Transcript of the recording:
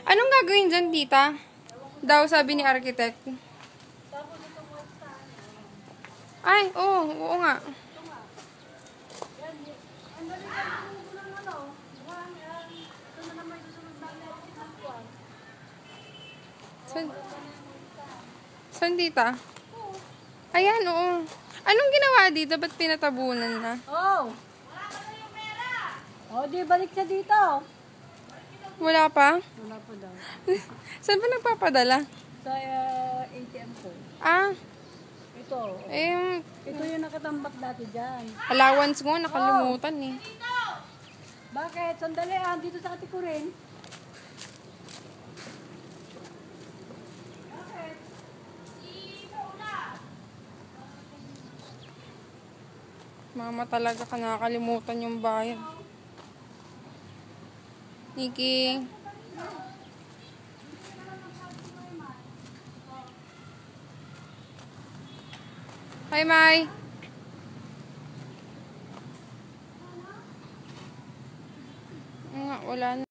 Anong gagawin dyan, tita? Daw, sabi ni architect. Ay, oo nga. Saan, tita? Ayan, oo. Anong ginawa dito? Ba't pinatabunan na? Di balik siya dito. Wala pa? Wala pa daw. Saan ba nagpapadala? Sa ATM ko. Ito. Ito yung nakatambak dati dyan. Allowance mo, nakalimutan eh. Bakit? Sandali dito sa ate ko rin. Mama talaga ka nakakalimutan yung bayan. Nikki. Hi, Mai. Wala na.